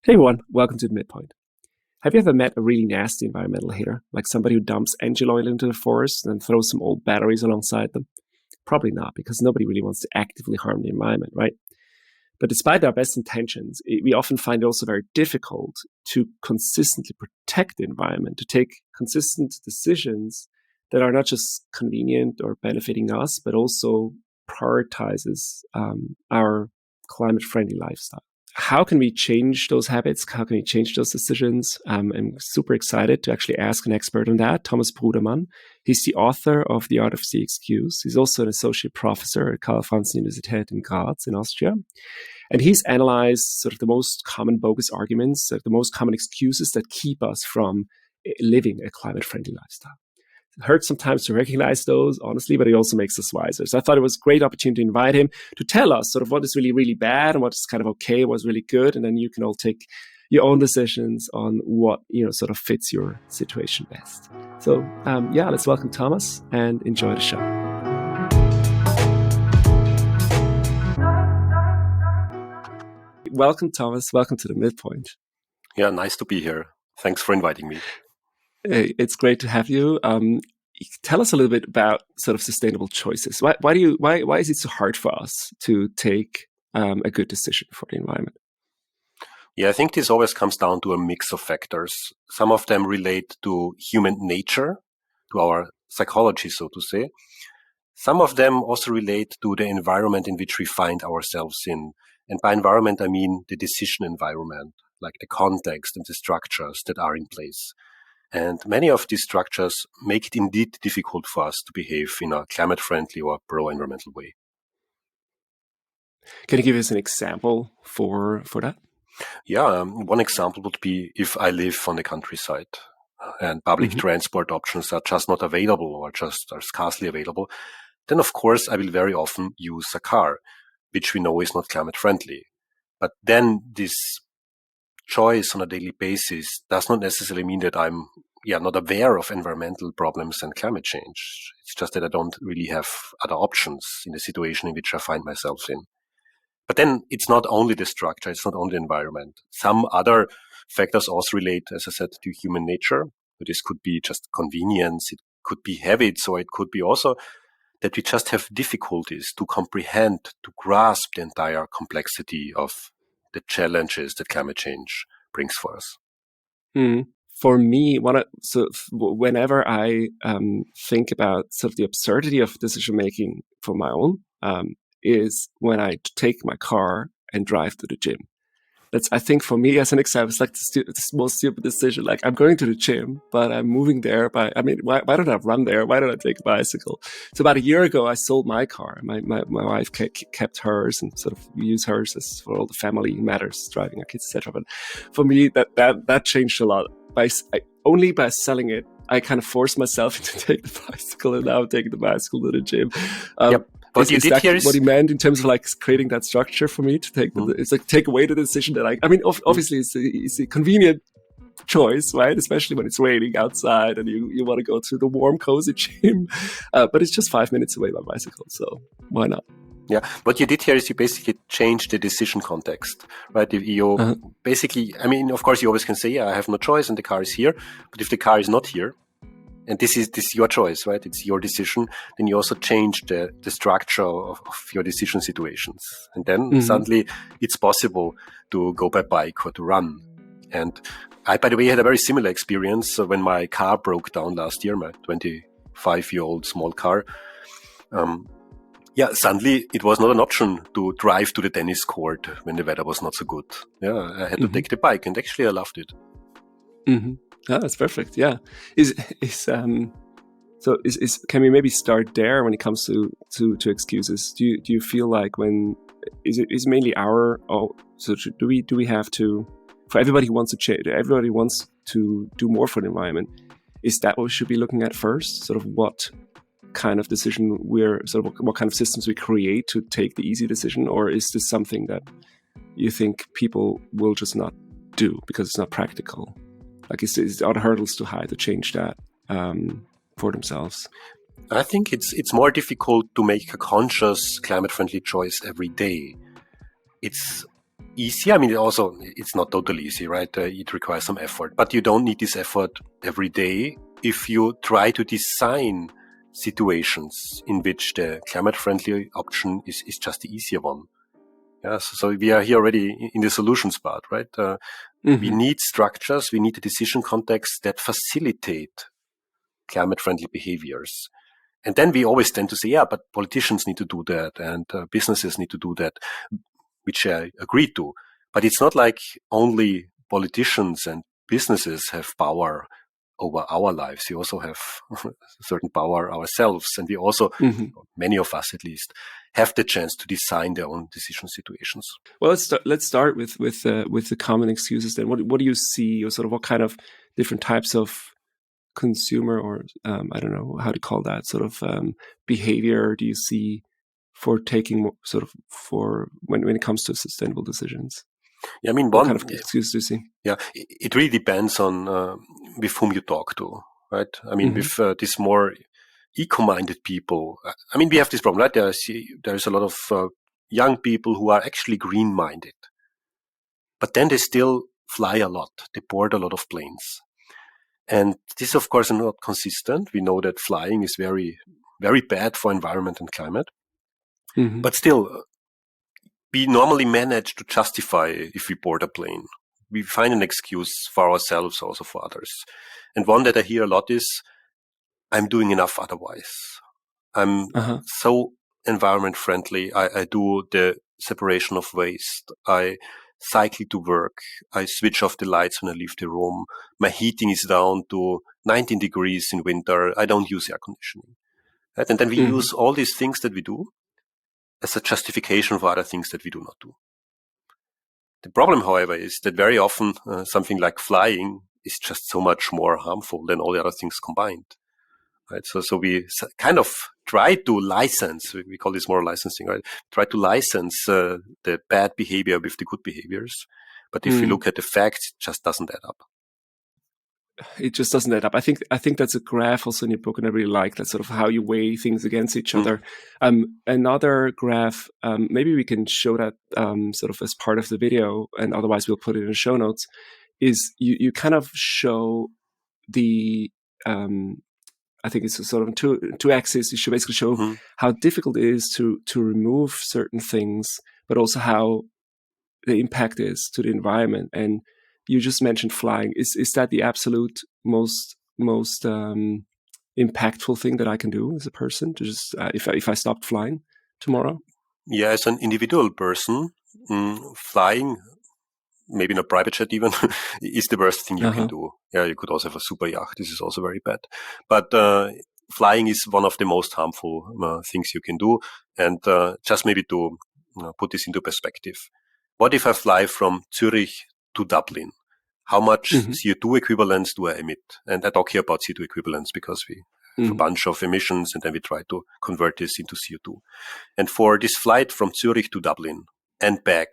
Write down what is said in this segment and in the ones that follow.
Hey everyone, welcome to Midpoint. Have you ever met a really nasty environmental hater, like somebody who dumps engine oil into the forest and then throws some old batteries alongside them? Probably not, because nobody really wants to actively harm the environment, right? But despite our best intentions, we often find it also very difficult to consistently protect the environment, to take consistent decisions that are not just convenient or benefiting us, but also prioritizes our climate-friendly lifestyle. How can we change those habits? How can we change those decisions? I'm super excited to actually ask an expert on that, Thomas Brudermann. He's the author of The Art of the Excuse. He's also an associate professor at Karl Franz Universität in Graz in Austria. And he's analyzed sort of the most common bogus arguments, the most common excuses that keep us from living a climate-friendly lifestyle. It hurts sometimes to recognize those, honestly, but it also makes us wiser. So I thought it was a great opportunity to invite him to tell us sort of what is really, really bad and what is kind of okay, what's really good. And then you can all take your own decisions on what, sort of fits your situation best. So, let's welcome Thomas and enjoy the show. Welcome, Thomas. Welcome to the Midpoint. Yeah, nice to be here. Thanks for inviting me. It's great to have you. Tell us a little bit about sort of sustainable choices. Why is it so hard for us to take a good decision for the environment? Yeah, I think this always comes down to a mix of factors. Some of them relate to human nature, to our psychology, so to say. Some of them also relate to the environment in which we find ourselves in. And by environment, I mean the decision environment, like the context and the structures that are in place. And many of these structures make it indeed difficult for us to behave in a climate-friendly or pro-environmental way. Can you give us an example for that? Yeah, one example would be if I live on the countryside and public transport options are just not available or just are scarcely available, then of course I will very often use a car, which we know is not climate-friendly. But then this choice on a daily basis does not necessarily mean that I'm not aware of environmental problems and climate change. It's just that I don't really have other options in the situation in which I find myself in. But then it's not only the structure, it's not only the environment. Some other factors also relate, as I said, to human nature. But this could be just convenience, it could be habits, or it could be also that we just have difficulties to comprehend, to grasp the entire complexity of the challenges that climate change brings for us. For me, whenever I think about sort of the absurdity of decision making for my own, is when I take my car and drive to the gym. I think for me, as an example, it's like the most stupid decision. Like, I'm going to the gym, but I'm moving there why don't I run there? Why don't I take a bicycle? So about a year ago, I sold my car. My wife kept hers, and sort of we use hers as for all the family matters, driving our kids, etc. But for me, that changed a lot. Only by selling it, I kind of forced myself to take the bicycle, and now I'm taking the bicycle to the gym. Yep. What he meant in terms of like creating that structure for me to take it's like take away the decision that obviously it's a convenient choice, right? Especially when it's raining outside and you want to go to the warm, cozy gym, but it's just 5 minutes away by bicycle, so why not? Yeah, what you did here is you basically changed the decision context, right? Basically, of course, you always can say, I have no choice and the car is here, but if the car is not here, and this is your choice, right? It's your decision. Then you also change the structure of your decision situations. And then suddenly it's possible to go by bike or to run. And I, by the way, had a very similar experience when my car broke down last year, my 25-year-old small car. Suddenly it was not an option to drive to the tennis court when the weather was not so good. Yeah, I had to take the bike, and actually I loved it. Oh, that's perfect. Yeah. Can we maybe start there when it comes to excuses? Do you feel like is mainly do we have to, for everybody who wants to change, everybody wants to do more for the environment, is that what we should be looking at first? Sort of what kind of decision what kind of systems we create to take the easy decision, or is this something that you think people will just not do because it's not practical? Like, are the hurdles too high to change that for themselves? I think it's more difficult to make a conscious climate-friendly choice every day. It's easy. I mean, it's not totally easy, right? It requires some effort, but you don't need this effort every day if you try to design situations in which the climate-friendly option is just the easier one. Yeah, so we are here already in the solutions part, right? We need structures, we need a decision context that facilitate climate-friendly behaviors. And then we always tend to say, yeah, but politicians need to do that and businesses need to do that, which I agree to. But it's not like only politicians and businesses have power over our lives. We also have certain power ourselves. And we also, many of us at least, have the chance to design their own decision situations. Well, let's start with the common excuses then. What do you see, or sort of what kind of different types of consumer, or I don't know how to call that, sort of behavior do you see for taking sort of for when it comes to sustainable decisions? Yeah, I mean, what kind of excuses do you see? Yeah, it really depends on with whom you talk to, right? I mean, with these more eco-minded people, I mean, we have this problem, right? There's a lot of young people who are actually green-minded, but then they still fly a lot. They board a lot of planes. And this, of course, is not consistent. We know that flying is very, very bad for environment and climate. But still, we normally manage to justify if we board a plane. We find an excuse for ourselves, also for others. And one that I hear a lot is, I'm doing enough otherwise. I'm so environment friendly. I do the separation of waste. I cycle to work. I switch off the lights when I leave the room. My heating is down to 19 degrees in winter. I don't use air conditioning. Right? And then we use all these things that we do as a justification for other things that we do not do. The problem, however, is that very often something like flying is just so much more harmful than all the other things combined. Right? So we kind of try to license, we call this more licensing, right? Try to license the bad behavior with the good behaviors. But if you look at the facts, it just doesn't add up. It just doesn't add up. I think that's a graph also in your book, and I really like that, sort of how you weigh things against each other. Another graph, maybe we can show that sort of as part of the video, and otherwise we'll put it in the show notes, is you kind of show the I think it's a sort of two axes. You should basically show how difficult it is to remove certain things, but also how the impact is to the environment. And you just mentioned flying. Is that the absolute most impactful thing that I can do as a person, to just if I stopped flying tomorrow? Yeah, as an individual person, flying, maybe in a private jet even, is the worst thing you can do. Yeah, you could also have a super yacht. This is also very bad. But flying is one of the most harmful things you can do. And just maybe to put this into perspective, what if I fly from Zurich to Dublin? How much CO2 equivalents do I emit? And I talk here about CO2 equivalents because we have a bunch of emissions and then we try to convert this into CO2. And for this flight from Zurich to Dublin and back,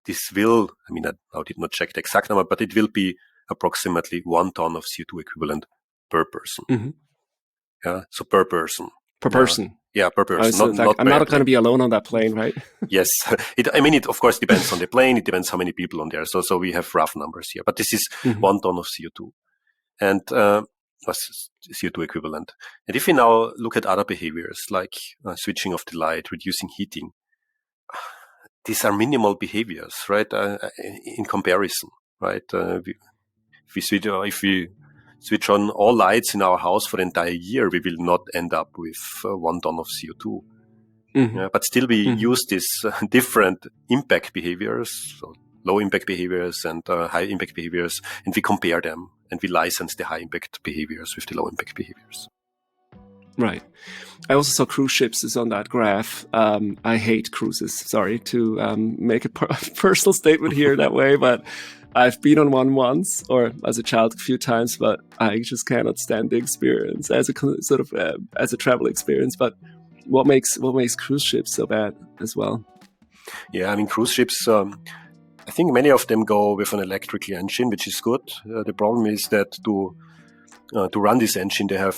this will, I mean, I did not check the exact number, but it will be approximately 1 ton of CO2 equivalent per person. Yeah, so per person. Per person. Yeah, per person. I'm not going to be alone on that plane, right? Yes. It of course depends on the plane. It depends how many people on there. So we have rough numbers here, but this is 1 ton of CO2 and CO2 equivalent. And if we now look at other behaviors like switching off the light, reducing heating, these are minimal behaviors, right? In comparison, right? If we switch on all lights in our house for the entire year, we will not end up with 1 ton of CO2. But still we use these different impact behaviors, so low impact behaviors and high impact behaviors, and we compare them and we license the high impact behaviors with the low impact behaviors. Right. I also saw cruise ships is on that graph. I hate cruises. Sorry to make a personal statement here that way, but I've been on one once, or as a child a few times, but I just cannot stand the experience as a sort of as a travel experience. But what makes cruise ships so bad as well? Yeah, I mean, cruise ships, I think many of them go with an electrical engine, which is good. The problem is that to run this engine, they have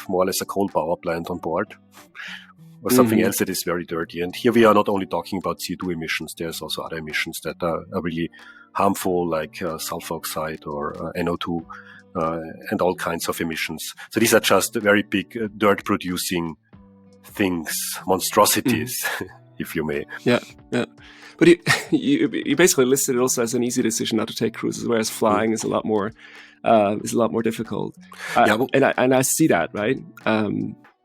more or less a coal power plant on board, or something else that is very dirty. And here we are not only talking about CO2 emissions, there's also other emissions that are really harmful, like sulfur oxide or NO2 and all kinds of emissions. So these are just very big dirt-producing things, monstrosities, if you may. Yeah. But you basically listed it also as an easy decision not to take cruises, whereas flying is a lot more difficult. And I see that, right?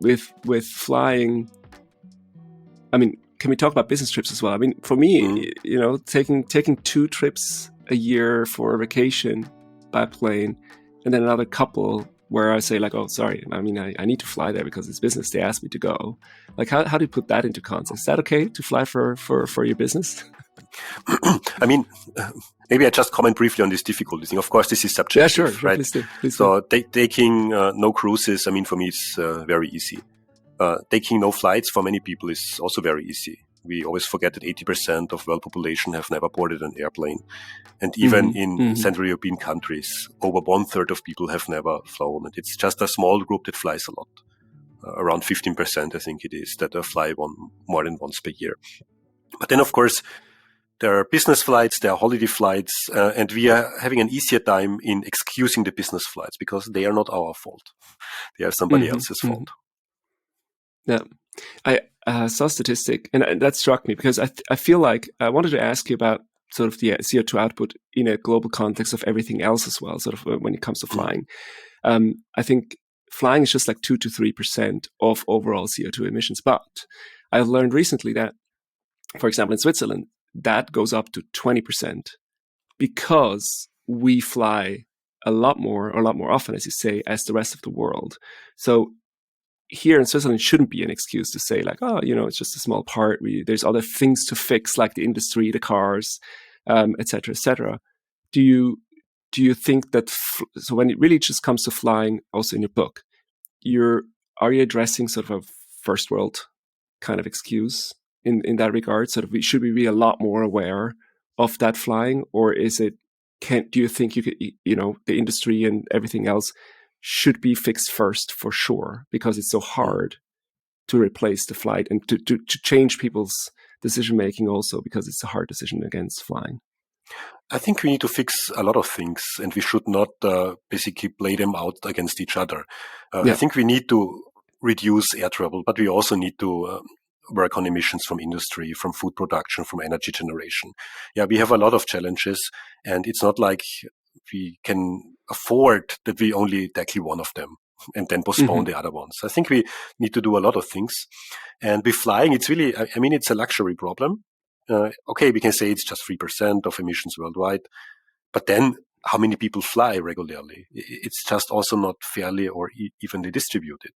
With flying, I mean, can we talk about business trips as well? I mean, for me, taking 2 trips a year for a vacation by plane, and then another couple where I say like, oh, sorry, I mean, I need to fly there because it's business. They asked me to go. Like, how do you put that into context? Is that okay to fly for your business? I mean, maybe I just comment briefly on this difficulty thing. Of course, this is subjective, sure, right? Please do. So taking no cruises, I mean, for me, it's very easy. Taking no flights for many people is also very easy. We always forget that 80% of world population have never boarded an airplane. And even in Central European countries, over 1/3 of people have never flown. And it's just a small group that flies a lot. Around 15%, I think it is, that fly more than once per year. But then, of course, there are business flights, there are holiday flights, and we are having an easier time in excusing the business flights because they are not our fault. They are somebody else's fault. Yeah. I saw a statistic, and that struck me because I feel like I wanted to ask you about sort of the CO2 output in a global context of everything else as well, sort of when it comes to flying. I think flying is just like 2 to 3% of overall CO2 emissions. But I've learned recently that, for example, in Switzerland, that goes up to 20% because we fly a lot more often, as you say, as the rest of the world. So here in Switzerland, it shouldn't be an excuse to say like, oh, it's just a small part. There's other things to fix, like the industry, the cars, et cetera, et cetera. Do you think that, so when it really just comes to flying, also in your book, are you addressing sort of a first world kind of excuse in that regard? Sort of, should we be a lot more aware of that flying, or is it, do you think you could, the industry and everything else should be fixed first for sure, because it's so hard to replace the flight and to change people's decision making also, because it's a hard decision against flying? I think we need to fix a lot of things, and we should not basically play them out against each other. I think we need to reduce air travel, but we also need to work on emissions from industry, from food production, from energy generation. Yeah, we have a lot of challenges, and it's not like we can afford that we only tackle one of them and then postpone the other ones. I think we need to do a lot of things. And with flying, it's really, I mean, it's a luxury problem. Okay, we can say it's just 3% of emissions worldwide, but then how many people fly regularly? It's just also not fairly or evenly distributed,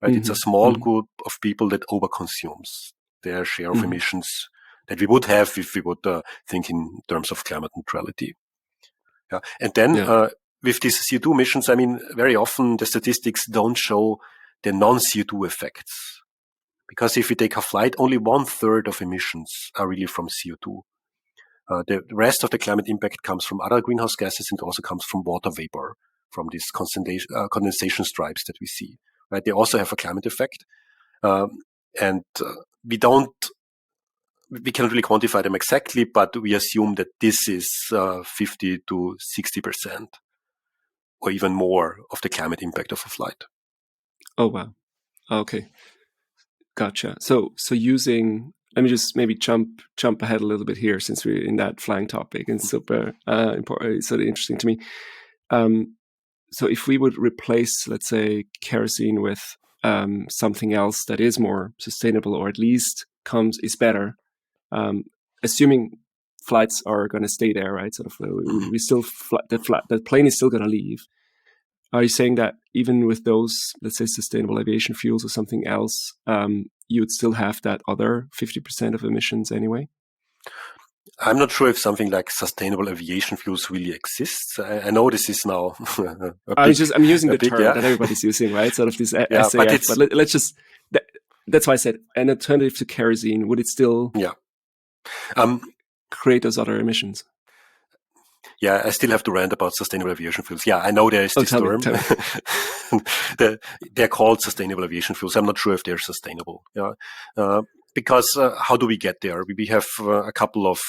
right? It's a small group of people that overconsumes their share of emissions that we would have if we would think in terms of climate neutrality. Yeah. And then with these CO2 emissions, I mean, very often the statistics don't show the non-CO2 effects. Because if we take a flight, only 1/3 of emissions are really from CO2. The rest of the climate impact comes from other greenhouse gases, and also comes from water vapor, from these condensation stripes that we see. Right? They also have a climate effect. And we cannot really quantify them exactly, but we assume that this is 50 to 60% or even more of the climate impact of a flight. Oh, wow. Okay. Gotcha. So using, let me just maybe jump ahead a little bit here, since we're in that flying topic, and super important. It's sort of interesting to me. So if we would replace, let's say, kerosene with something else that is more sustainable, or at least is better, assuming flights are going to stay there, right? Sort of, we still the plane is still going to leave. Are you saying that even with those, let's say, sustainable aviation fuels or something else, you would still have that other 50% of emissions anyway? I'm not sure if something like sustainable aviation fuels really exists. I know this is now. I'm using the term that everybody's using, right? Sort of this SAF. But let's just. That's why I said an alternative to kerosene. Would it still create those other emissions? Yeah, I still have to rant about sustainable aviation fuels. Yeah, I know there is this term. They're called sustainable aviation fuels. I'm not sure if they're sustainable. Yeah, because how do we get there? We have a couple of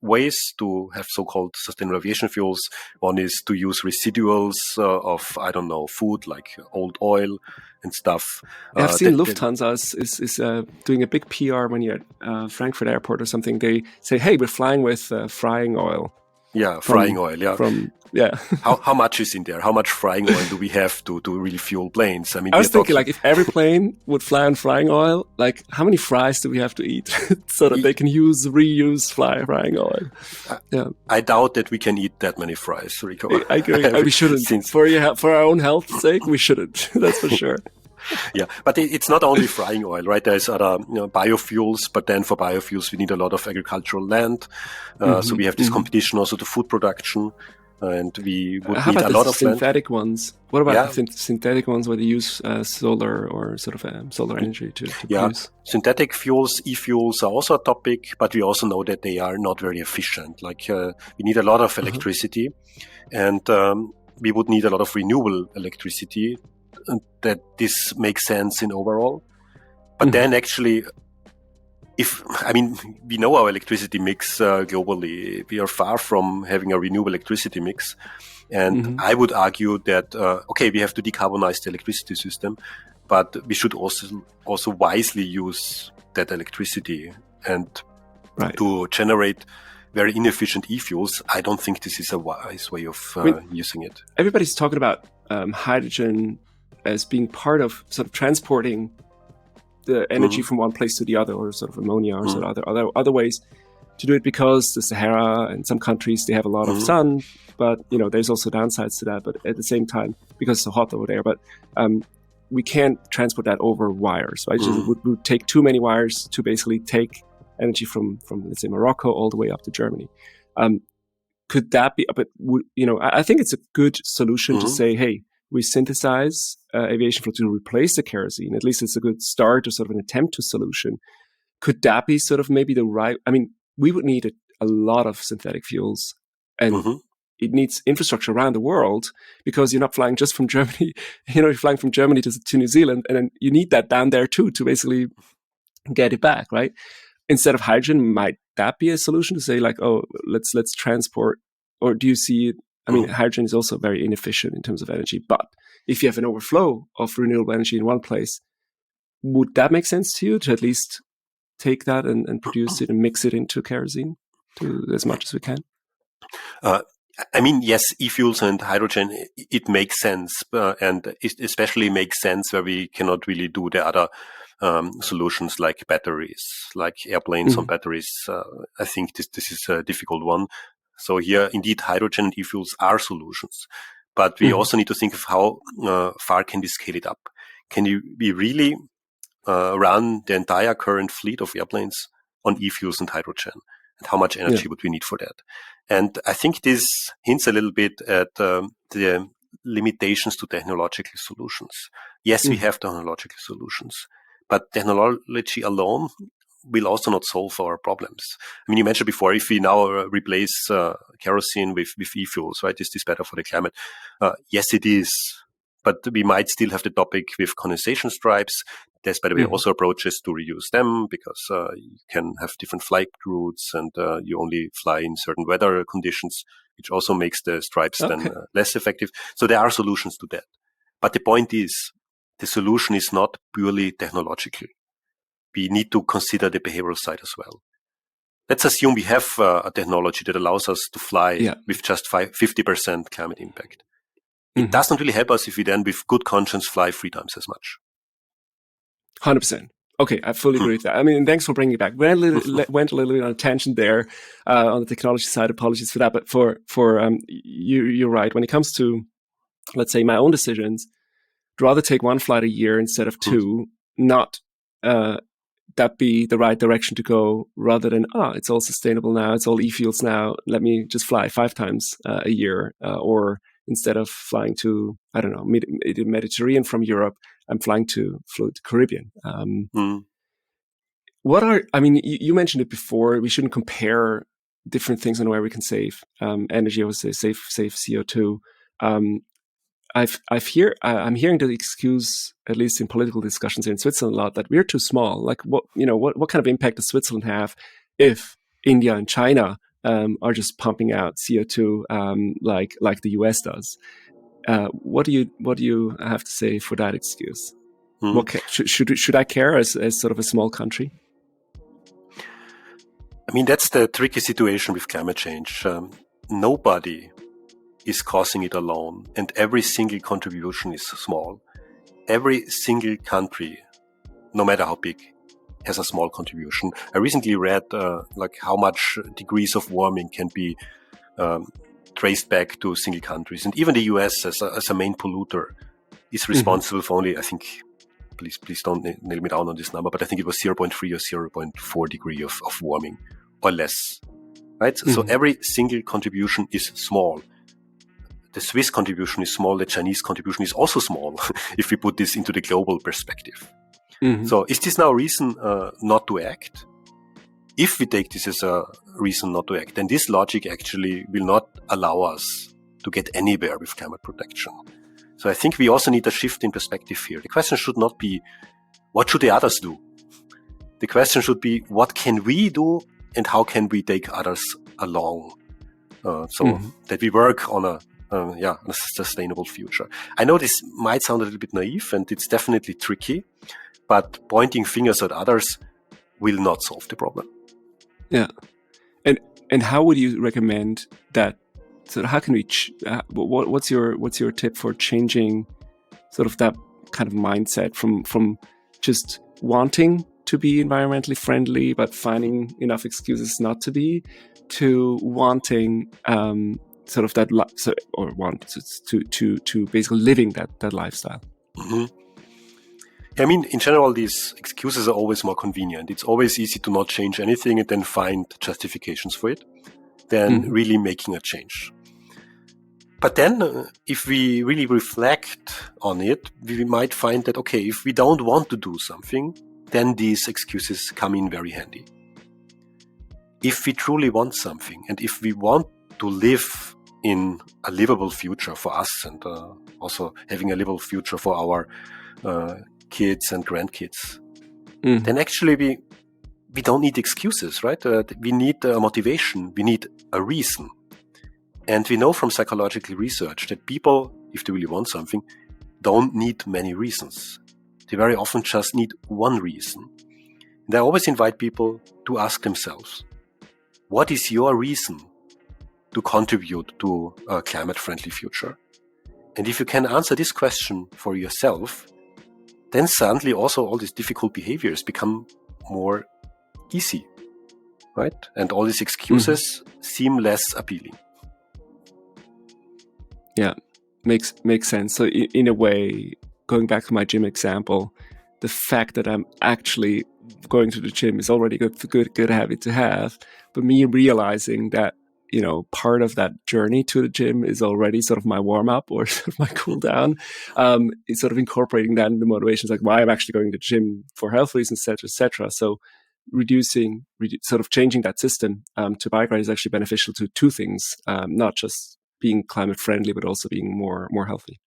ways to have so-called sustainable aviation fuels. One is to use residuals of, I don't know, food like old oil and stuff. I've seen Lufthansa is doing a big PR when you're at Frankfurt Airport or something. They say, hey, we're flying with frying oil. Yeah, frying oil, yeah. How much is in there? How much frying oil do we have to really fuel planes? I mean, I was thinking, like, if every plane would fly on frying oil, like, how many fries do we have to eat so that they can reuse frying oil? Yeah, I doubt that we can eat that many fries, Rico. I agree. We shouldn't. For our own health's sake, we shouldn't. That's for sure. Yeah, but it's not only frying oil, right? There's other biofuels, but then for biofuels we need a lot of agricultural land. So we have this competition also to food production, and we would need a lot of synthetic ones. What about the synthetic ones where they use solar or sort of solar energy to produce? Synthetic fuels, e-fuels are also a topic, but we also know that they are not very efficient. Like we need a lot of electricity, and we would need a lot of renewable electricity. That this makes sense in overall. But then actually, we know our electricity mix globally. We are far from having a renewable electricity mix. And I would argue that, we have to decarbonize the electricity system, but we should also wisely use that electricity. And to generate very inefficient e-fuels, I don't think this is a wise way of using it. Everybody's talking about hydrogen as being part of sort of transporting the energy from one place to the other, or sort of ammonia, or sort of other ways to do it, because the Sahara and some countries, they have a lot of sun, but there's also downsides to that. But at the same time, because it's so hot over there, but we can't transport that over wires, right? It would take too many wires to basically take energy from let's say Morocco all the way up to Germany. Could that be? But I think it's a good solution to say, hey, we synthesize aviation fuel to replace the kerosene. At least it's a good start, or sort of an attempt to solution. Could that be sort of maybe the right? I mean, we would need a lot of synthetic fuels, and it needs infrastructure around the world, because you're not flying just from Germany. You're flying from Germany to New Zealand, and then you need that down there too to basically get it back, right? Instead of hydrogen, might that be a solution to say, like, oh, let's transport? Or do you see it? I mean, hydrogen is also very inefficient in terms of energy, but if you have an overflow of renewable energy in one place, would that make sense to you, to at least take that and produce it and mix it into kerosene as much as we can? Yes, e-fuels and hydrogen, it makes sense, and it especially makes sense where we cannot really do the other solutions like batteries, like airplanes on batteries. I think this is a difficult one. So here, indeed, hydrogen and e-fuels are solutions. But we also need to think of how far can we scale it up? Can we really run the entire current fleet of airplanes on e-fuels and hydrogen? And how much energy would we need for that? And I think this hints a little bit at the limitations to technological solutions. Yes, we have technological solutions, but technology alone will also not solve our problems. I mean, you mentioned before, if we now replace kerosene with e-fuels, right? Is this better for the climate? Yes, it is. But we might still have the topic with condensation stripes. There's, by the way, also approaches to reuse them, because you can have different flight routes, and you only fly in certain weather conditions, which also makes the stripes then less effective. So there are solutions to that. But the point is, the solution is not purely technological. We need to consider the behavioral side as well. Let's assume we have a technology that allows us to fly with just 50% climate impact. It does not really help us if we then, with good conscience, fly 3 times as much. 100%. Okay, I fully agree with that. I mean, thanks for bringing it back. We went a little bit on a tangent there on the technology side. Apologies for that. But for you're right. When it comes to, let's say, my own decisions, I'd rather take 1 flight a year instead of 2, not that be the right direction to go, rather than, it's all sustainable now, it's all e-fuels now, let me just fly 5 times a year, or instead of flying to, I don't know, Mediterranean from Europe, I'm flying to the Caribbean. You mentioned it before, we shouldn't compare different things on where we can save energy, I would say save CO2. I'm hearing the excuse, at least in political discussions here in Switzerland, a lot that we're too small. Like, what kind of impact does Switzerland have if India and China are just pumping out CO2 like the US does? What do you have to say for that excuse? Should I care as sort of a small country? I mean, that's the tricky situation with climate change. Nobody is causing it alone, and every single contribution is small. Every single country, no matter how big, has a small contribution. I recently read how much degrees of warming can be traced back to single countries, and even the US as a main polluter is responsible for only, I think, please don't nail me down on this number, but I think it was 0.3 or 0.4 degree of warming or less, right? So every single contribution is small. The Swiss contribution is small. The Chinese contribution is also small if we put this into the global perspective. So is this now a reason not to act? If we take this as a reason not to act, then this logic actually will not allow us to get anywhere with climate protection. So I think we also need a shift in perspective here. The question should not be, what should the others do? The question should be, what can we do and how can we take others along that we work on a sustainable future. I know this might sound a little bit naive and it's definitely tricky, but pointing fingers at others will not solve the problem. Yeah. And how would you recommend that? So how can we, what's your tip for changing sort of that kind of mindset from just wanting to be environmentally friendly, but finding enough excuses not to be, to wanting sort of that, or want to basically living that lifestyle? I mean, in general, these excuses are always more convenient. It's always easy to not change anything and then find justifications for it than really making a change. But then if we really reflect on it, we might find that, okay, if we don't want to do something, then these excuses come in very handy. If we truly want something and if we want to live in a livable future for us and also having a livable future for our kids and grandkids, then actually we don't need excuses, right? We need a motivation. We need a reason. And we know from psychological research that people, if they really want something, don't need many reasons. They very often just need one reason. And I always invite people to ask themselves, what is your reason to contribute to a climate-friendly future? And if you can answer this question for yourself, then suddenly also all these difficult behaviors become more easy, right? And all these excuses seem less appealing. Yeah, makes sense. So in a way, going back to my gym example, the fact that I'm actually going to the gym is already good habit to have. But me realizing that, part of that journey to the gym is already sort of my warm up or sort of my cool down. It's sort of incorporating that into motivations, like why I'm actually going to the gym for health reasons, et cetera. So sort of changing that system to bike ride is actually beneficial to two things, not just being climate friendly, but also being more healthy.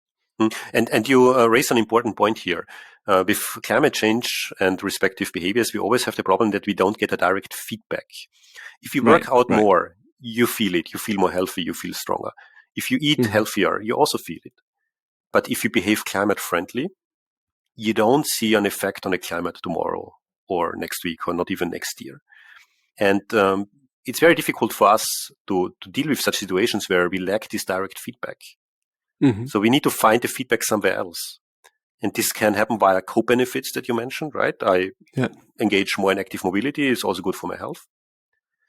And you raise an important point here. With climate change and respective behaviors, we always have the problem that we don't get a direct feedback. If you work out more, you feel it. You feel more healthy. You feel stronger. If you eat healthier, you also feel it. But if you behave climate friendly, you don't see an effect on the climate tomorrow or next week or not even next year. And it's very difficult for us to deal with such situations where we lack this direct feedback. So we need to find the feedback somewhere else. And this can happen via co-benefits that you mentioned, right? I engage more in active mobility. It's also good for my health.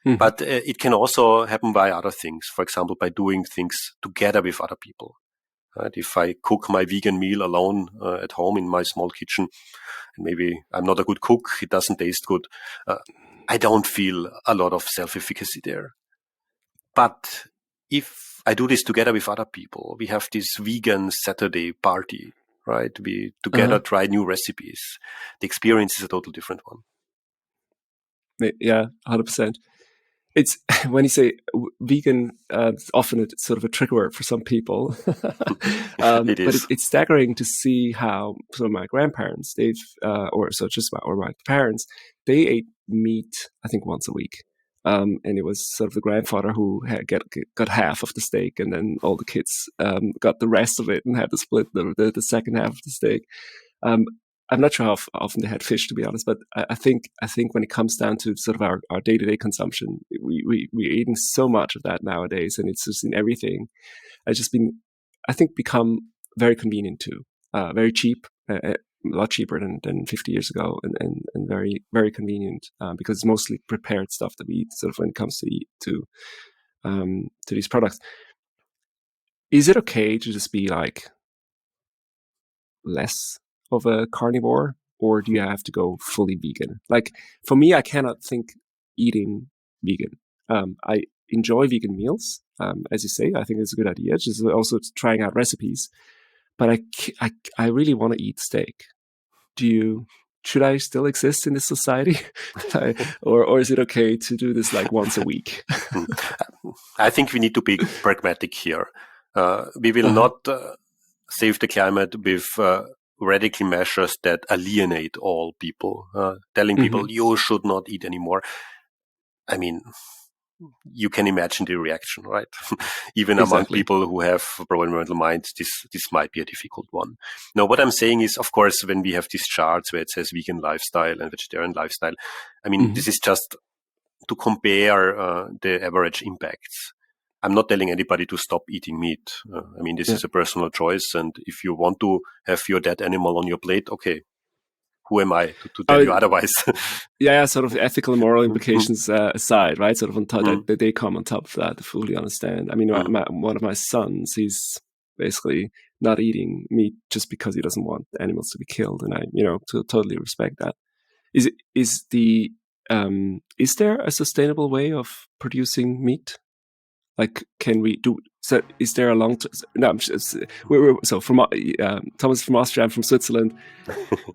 But it can also happen by other things. For example, by doing things together with other people. Right? If I cook my vegan meal alone at home in my small kitchen, and maybe I'm not a good cook, it doesn't taste good, I don't feel a lot of self-efficacy there. But if I do this together with other people, we have this vegan Saturday party, right? We together try new recipes. The experience is a totally different one. Yeah, 100%. It's when you say vegan, often it's sort of a trigger word for some people. It But is. it's staggering to see how some of my grandparents, or my parents, they ate meat, I think, once a week. And it was sort of the grandfather who got half of the steak, and then all the kids got the rest of it and had to split the second half of the steak. Um, I'm not sure how often they had fish, to be honest, but I think when it comes down to sort of our day-to-day consumption, we're eating so much of that nowadays, and it's just in everything. It's just been, I think, become very convenient too, very cheap, a lot cheaper than 50 years ago, and very, very convenient, because it's mostly prepared stuff that we eat, sort of when it comes to these products. Is it okay to just be like less of a carnivore, or do you have to go fully vegan? Like, for me, I cannot think eating vegan. I enjoy vegan meals, as you say. I think it's a good idea. Just also trying out recipes, but I really want to eat steak. Should I still exist in this society? or is it okay to do this like once a week? I think we need to be pragmatic here. We will not save the climate with radical measures that alienate all people, telling people you should not eat anymore. I mean, you can imagine the reaction, right? Even among people who have pro-environmental minds, this might be a difficult one. Now, what I'm saying is, of course, when we have these charts where it says vegan lifestyle and vegetarian lifestyle, I mean, this is just to compare the average impacts. I'm not telling anybody to stop eating meat. I mean, this is a personal choice. And if you want to have your dead animal on your plate, okay, who am I to tell you otherwise? Sort of ethical and moral implications aside, right? Sort of on top, that they come on top of that to fully understand. I mean, one of my sons, he's basically not eating meat just because he doesn't want animals to be killed. And I, totally respect that. Is there a sustainable way of producing meat? Like, can we do? So, is there a long? Thomas from Austria, I'm from Switzerland.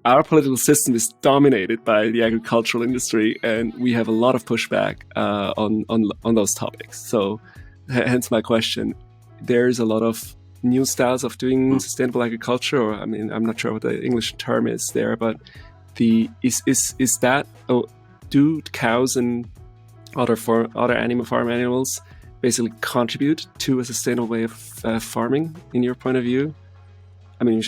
Our political system is dominated by the agricultural industry, and we have a lot of pushback on those topics. So, hence my question. There's a lot of new styles of doing sustainable agriculture, or I mean, I'm not sure what the English term is there, but is that? Do cows and other farm animals basically contribute to a sustainable way of farming, in your point of view? I mean,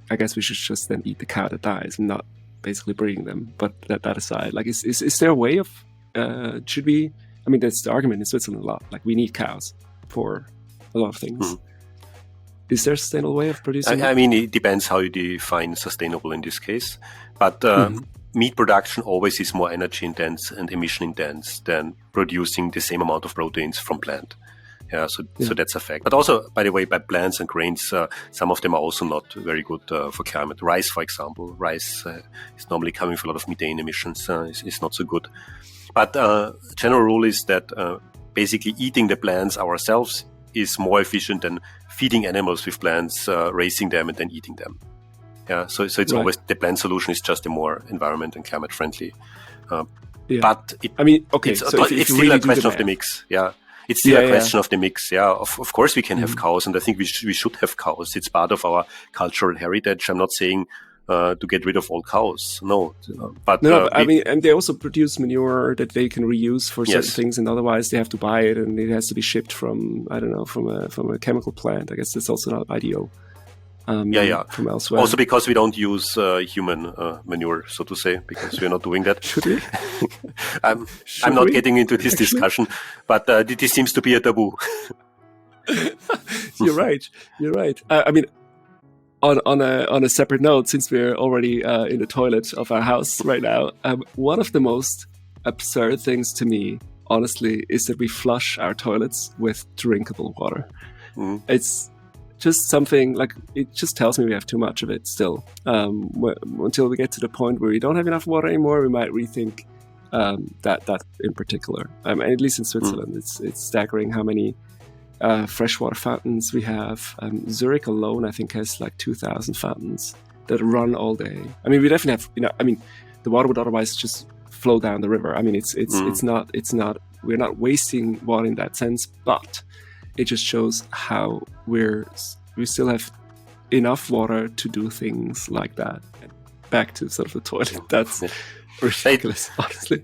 I guess we should just then eat the cow that dies and not basically breeding them. But that aside, like, is there a way of, should we, I mean, that's the argument in Switzerland a lot. Like, we need cows for a lot of things. Is there a sustainable way of producing? I mean, it depends how you define sustainable in this case. But meat production always is more energy intense and emission intense than producing the same amount of proteins from plant. So that's a fact. But also, by the way, by plants and grains, some of them are also not very good for climate. Rice, for example, is normally coming with a lot of methane emissions. Is not so good. But general rule is that basically eating the plants ourselves is more efficient than feeding animals with plants, raising them and then eating them. So it's always the plant solution is just a more environment and climate friendly. But it's still a question of the mix. It's still a question of the mix. Of course we can have cows, and I think we should have cows. It's part of our cultural heritage. I'm not saying to get rid of all cows. No, but I mean, and they also produce manure that they can reuse for certain things, and otherwise they have to buy it, and it has to be shipped from a chemical plant. I guess that's also not ideal. From elsewhere. Also because we don't use human manure, so to say, because we're not doing that. Should we? I'm not getting into this discussion, but this seems to be a taboo. You're right. I mean, on a separate note, since we're already in the toilet of our house right now, one of the most absurd things to me, honestly, is that we flush our toilets with drinkable water. It's just something, like, it just tells me we have too much of it still. Until we get to the point where we don't have enough water anymore, we might rethink that in particular. And at least in Switzerland, it's staggering how many freshwater fountains we have. Zurich alone, I think, has like 2,000 fountains that run all day. I mean, we definitely have, the water would otherwise just flow down the river. I mean, it's not we're not wasting water in that sense, but it just shows how we still have enough water to do things like that. And back to sort of the toilet. That's ridiculous, honestly.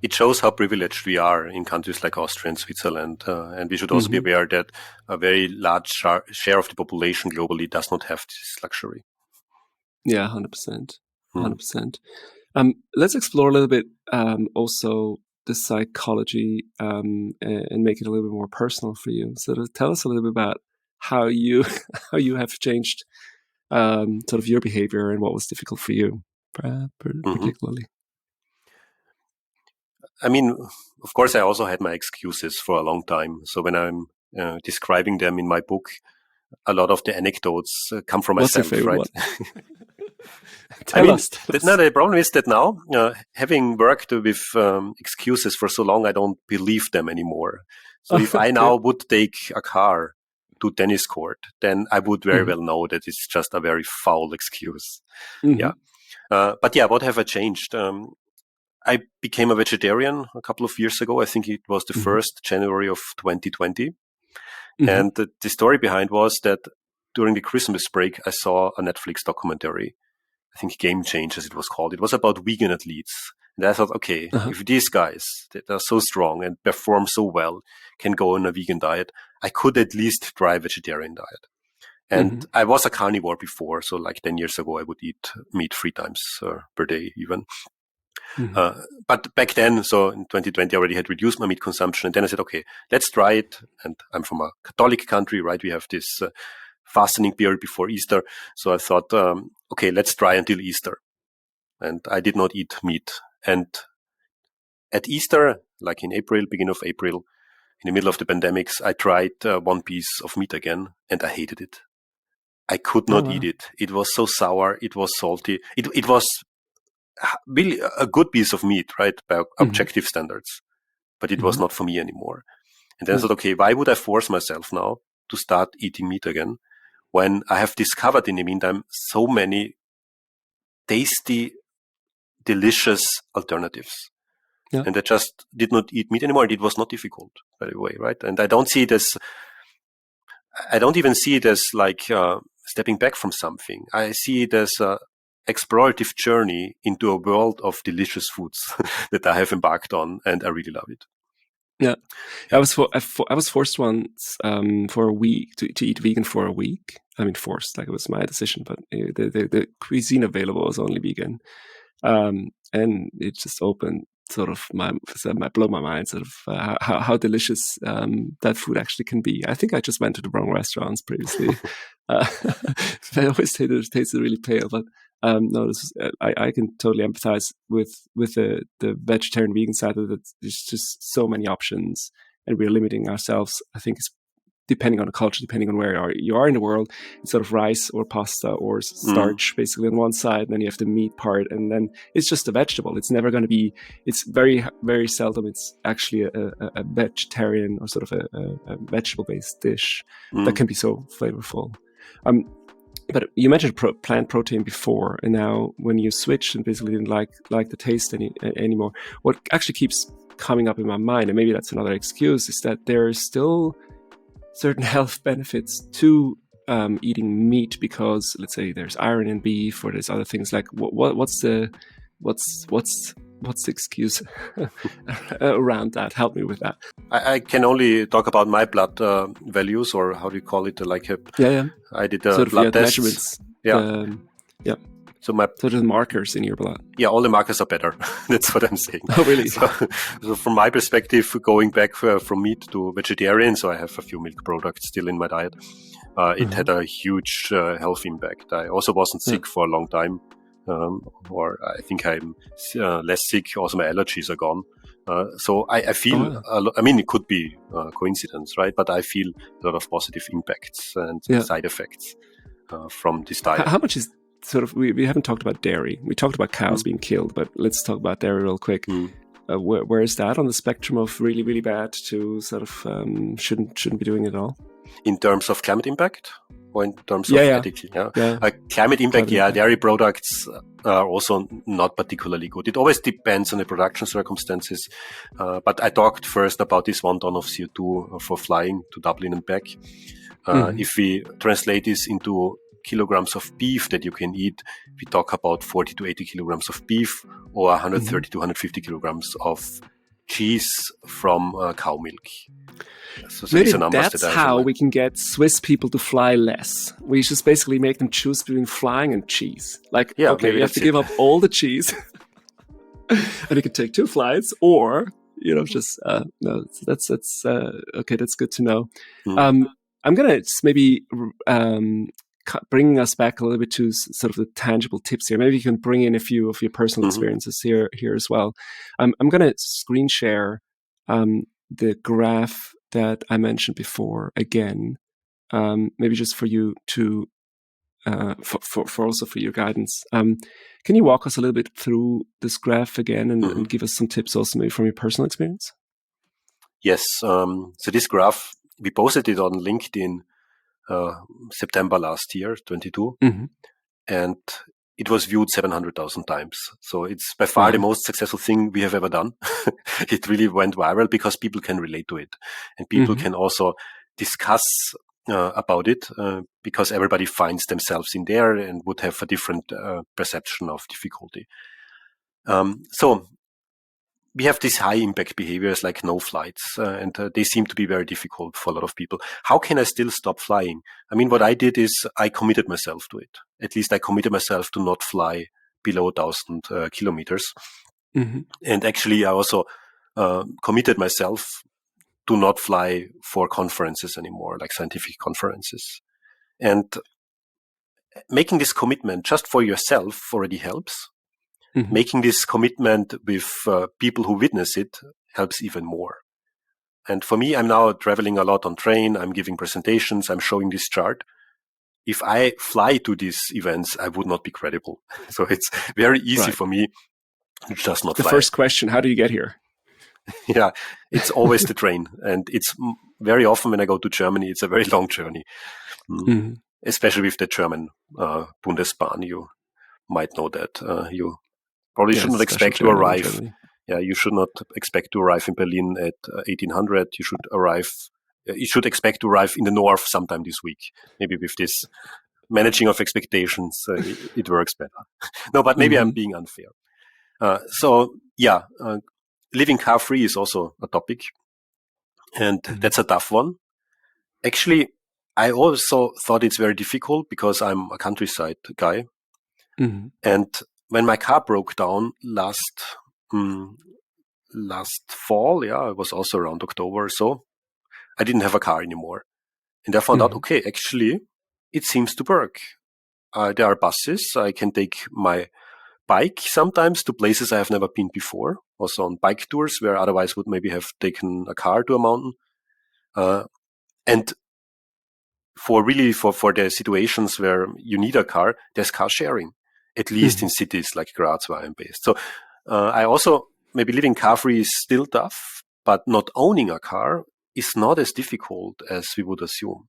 It shows how privileged we are in countries like Austria and Switzerland. And we should also be aware that a very large share of the population globally does not have this luxury. Yeah, 100%. 100%. Let's explore a little bit also the psychology and make it a little bit more personal for you. So tell us a little bit about how you have changed sort of your behavior and what was difficult for you, particularly. I mean, of course, I also had my excuses for a long time. So when I'm describing them in my book, a lot of the anecdotes come from myself, right? Tell us. The problem is that now, having worked with excuses for so long, I don't believe them anymore. So if I now would take a car to tennis court, then I would very well know that it's just a very foul excuse. Yeah. But what have I changed? I became a vegetarian a couple of years ago. I think it was the 1st January of 2020. And the story behind was that during the Christmas break, I saw a Netflix documentary. I think Game Changers it was called. It was about vegan athletes. And I thought, okay, if these guys that are so strong and perform so well can go on a vegan diet, I could at least try a vegetarian diet. And I was a carnivore before. So like 10 years ago, I would eat meat 3 times per day even. But back then, so in 2020, I already had reduced my meat consumption. And then I said, okay, let's try it. And I'm from a Catholic country, right? We have this fastening period before Easter. So I thought, okay, let's try until Easter. And I did not eat meat. And at Easter, like in April, beginning of April, in the middle of the pandemics, I tried 1 piece of meat again, and I hated it. I could not eat it. It was so sour. It was salty. It was really a good piece of meat, right, by objective standards. But it was not for me anymore. And then I thought, okay, why would I force myself now to start eating meat again when I have discovered in the meantime so many tasty, delicious alternatives? Yeah. And I just did not eat meat anymore. And it was not difficult, by the way, right? And I don't even see it as like stepping back from something. I see it as a explorative journey into a world of delicious foods that I have embarked on, and I really love it. Yeah, I was forced once for a week to eat vegan for a week. I mean, forced, like it was my decision, but the cuisine available was only vegan, and it just opened sort of blew my mind, sort of how delicious that food actually can be. I think I just went to the wrong restaurants previously. They always tasted really pale, but no, I can totally empathize with the vegetarian vegan side of it. There's just so many options, and we're limiting ourselves. I think it's depending on the culture, depending on where you are in the world. It's sort of rice or pasta or starch basically on one side, and then you have the meat part, and then it's just a vegetable. It's never going to be. It's very, very seldom. It's actually a vegetarian or sort of a vegetable-based dish that can be so flavorful. But you mentioned plant protein before, and now when you switched and basically didn't like the taste anymore, what actually keeps coming up in my mind, and maybe that's another excuse, is that there are still certain health benefits to eating meat because, let's say, there's iron in beef, or there's other things. Like what's the excuse around that? Help me with that. I can only talk about my blood values, or how do you call it? Like I did sort blood tests. Measurements. Yeah. So the markers in your blood. Yeah, all the markers are better. That's what I'm saying. Oh, really? So from my perspective, going back from meat to vegetarian, so I have a few milk products still in my diet. It had a huge health impact. I also wasn't sick for a long time. Or I think I'm less sick. Also, my allergies are gone. So I feel, I mean, it could be a coincidence, right? But I feel a lot of positive impacts and side effects from this diet. How much is sort of, we haven't talked about dairy. We talked about cows being killed, but let's talk about dairy real quick. Where is that on the spectrum of really, really bad to sort of shouldn't be doing it at all? In terms of climate impact? or in terms of attitude. Climate impact, dairy products are also not particularly good. It always depends on the production circumstances. But I talked first about this 1 ton of CO2 for flying to Dublin and back. If we translate this into kilograms of beef that you can eat, we talk about 40 to 80 kilograms of beef or 130 to 150 kilograms of cheese from cow milk. So maybe that's how we can get Swiss people to fly less. We just basically make them choose between flying and cheese. Like, okay, you have to give up all the cheese and you can take 2 flights, or, just, no, that's okay, that's good to know. I'm going to just maybe bring us back a little bit to sort of the tangible tips here. Maybe you can bring in a few of your personal experiences here as well. I'm going to screen share the graph that I mentioned before again, maybe just for you to, for also for your guidance. Can you walk us a little bit through this graph again and give us some tips also maybe from your personal experience? Yes. So this graph, we posted it on LinkedIn September last year, 22, and it was viewed 700,000 times. So it's by far the most successful thing we have ever done. It really went viral because people can relate to it, and people can also discuss about it because everybody finds themselves in there and would have a different perception of difficulty. So we have these high impact behaviors like no flights, and they seem to be very difficult for a lot of people. How can I still stop flying? I mean, what I did is I committed myself to it. At least I committed myself to not fly below 1,000 kilometers. And actually, I also committed myself to not fly for conferences anymore, like scientific conferences. And making this commitment just for yourself already helps. Making this commitment with people who witness it helps even more. And for me, I'm now traveling a lot on train. I'm giving presentations. I'm showing this chart. If I fly to these events, I would not be credible. So it's very easy for me to just not fly. The first question, how do you get here? Yeah, it's always the train. And it's very often when I go to Germany, it's a very long journey, especially with the German Bundesbahn. You might know that. You probably should not expect to arrive. Yeah, you should not expect to arrive in Berlin at 1800. You should expect to arrive in the north sometime this week. Maybe with this managing of expectations, it works better. No, but maybe I'm being unfair. Living car-free is also a topic. And that's a tough one. Actually, I also thought it's very difficult because I'm a countryside guy. And when my car broke down last fall, it was also around October or so, I didn't have a car anymore. And I found out, okay, actually, it seems to work. There are buses. I can take my bike sometimes to places I have never been before, also on bike tours where otherwise would maybe have taken a car to a mountain. And for the situations where you need a car, there's car sharing, at least in cities like Graz where I'm based. So I also, maybe living car-free is still tough, but not owning a car is not as difficult as we would assume.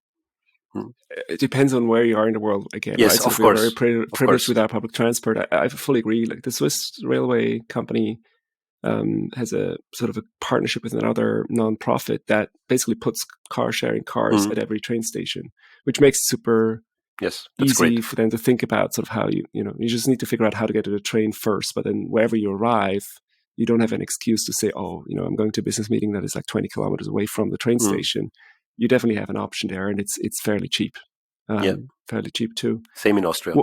It depends on where you are in the world again. Yes, right? So of course. We're very privileged with our public transport. I fully agree. Like the Swiss railway company has a sort of a partnership with another non-profit that basically puts car sharing cars at every train station, which makes it super easy for them to think about sort of how you just need to figure out how to get to the train first. But then wherever you arrive, you don't have an excuse to say, I'm going to a business meeting that is like 20 kilometers away from the train station. You definitely have an option there, and it's fairly cheap. Fairly cheap too. Same in Austria.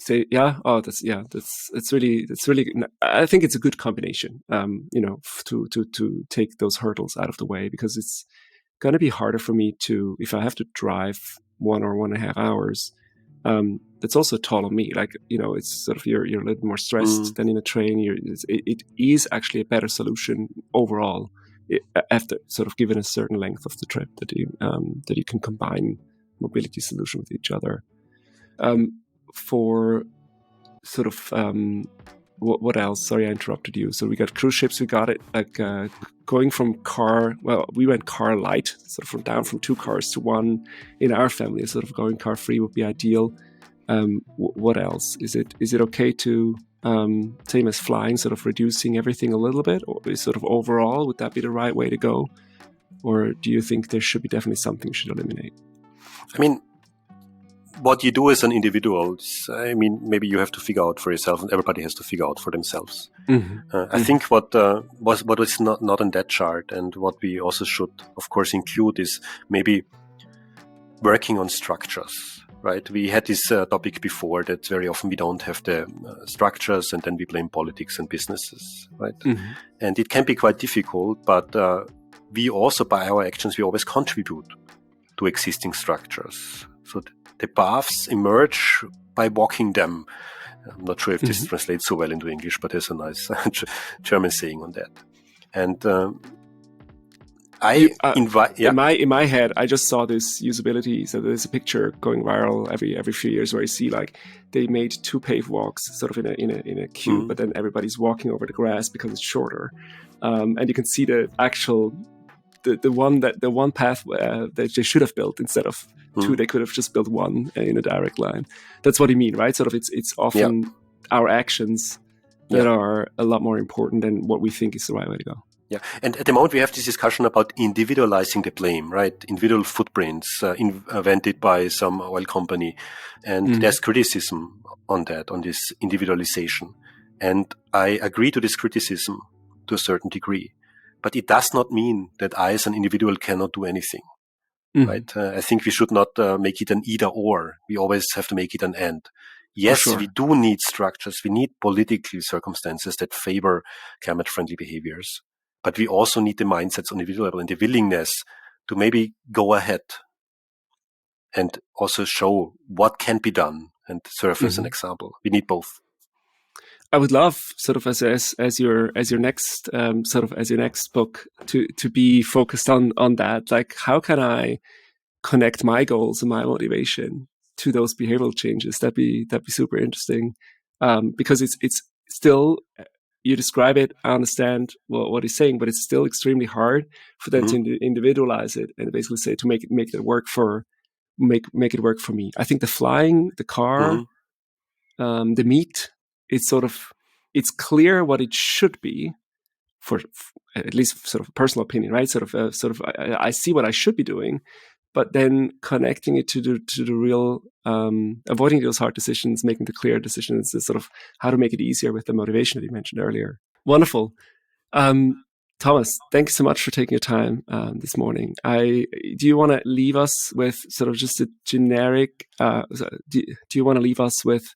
It's really. I think it's a good combination. To take those hurdles out of the way, because it's going to be harder for me to, if I have to drive 1 or 1.5 hours. That's also toll on me. Like, it's sort of you're a little more stressed than in a train. It is actually a better solution overall. After sort of given a certain length of the trip that you can combine mobility solution with each other. For sort of what else? Sorry, I interrupted you. So we got cruise ships. We got it like going from car. Well, we went car light, sort of down from 2 cars to 1 in our family. Sort of going car free would be ideal. What else? Is it okay to same as flying, sort of reducing everything a little bit, or is sort of overall, would that be the right way to go? Or do you think there should be definitely something you should eliminate? I mean, what you do as an individual, maybe you have to figure out for yourself, and everybody has to figure out for themselves. I think what was not on that chart, and what we also should, of course, include is maybe working on structures. Right? We had this topic before that very often we don't have the structures, and then we blame politics and businesses, right? And it can be quite difficult, but we also, by our actions, we always contribute to existing structures. So the paths emerge by walking them. I'm not sure if this translates so well into English, but there's a nice German saying on that. And in my head, I just saw this usability. So there's a picture going viral every few years where I see like they made 2 paved walks sort of in a queue, but then everybody's walking over the grass because it's shorter, and you can see the actual the one path that they should have built instead of 2. They could have just built 1 in a direct line. That's what you mean, right? Sort of it's often our actions that are a lot more important than what we think is the right way to go. Yeah, and at the moment we have this discussion about individualizing the blame, right? Individual footprints invented by some oil company, and there's criticism on that, on this individualization. And I agree to this criticism to a certain degree, but it does not mean that I as an individual cannot do anything, right? I think we should not make it an either or. We always have to make it an and. Yes, we do need structures. We need political circumstances that favor climate-friendly behaviors. But we also need the mindsets on the individual level and the willingness to maybe go ahead and also show what can be done and serve as an example. We need both. I would love sort of as your next as your next book to be focused on that. Like, how can I connect my goals and my motivation to those behavioral changes? That'd be super interesting, because it's still. You describe it, I understand what he's saying, but it's still extremely hard for them to individualize it and basically say to make it work for me. I think the flying, the car, the meat, it's clear what it should be for at least sort of a personal opinion, right? I see what I should be doing, but then connecting it to the real, avoiding those hard decisions, making the clear decisions is sort of how to make it easier with the motivation that you mentioned earlier. Wonderful. Thomas, thank you so much for taking your time this morning. Do you want to leave us with sort of just a generic, do you want to leave us with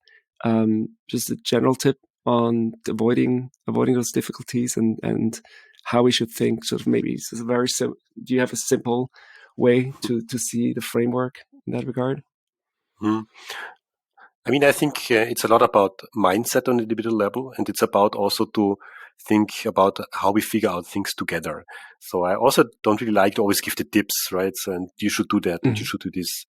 just a general tip on avoiding those difficulties and how we should think? Sort of maybe it's a very do you have a simple way to see the framework in that regard? I mean, I think it's a lot about mindset on the individual level, and it's about also to think about how we figure out things together. So I also don't really like to always give the tips, right? So, and you should do that, and you should do this,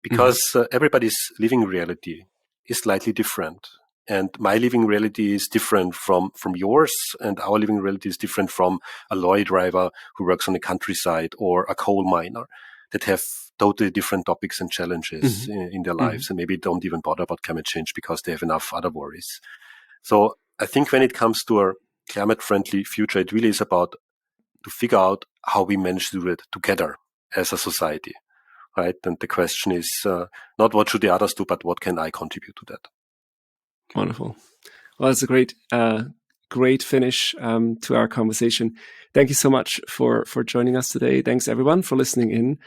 because everybody's living reality is slightly different. And my living reality is different from yours, and our living reality is different from a lorry driver who works on the countryside or a coal miner, that have totally different topics and challenges in their lives, and maybe don't even bother about climate change because they have enough other worries. So I think when it comes to a climate-friendly future, it really is about to figure out how we manage to do it together as a society, right? And the question is not what should the others do, but what can I contribute to that? Wonderful. Well, it's a great finish to our conversation. Thank you so much for joining us today. Thanks everyone for listening in.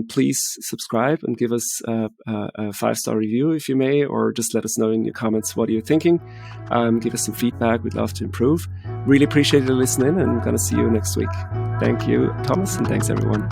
Please subscribe and give us a 5-star review if you may, or just let us know in your comments what you're thinking. Give us some feedback. We'd love to improve. Really appreciate you listening, and I'm going to see you next week. Thank you, Thomas, and thanks everyone.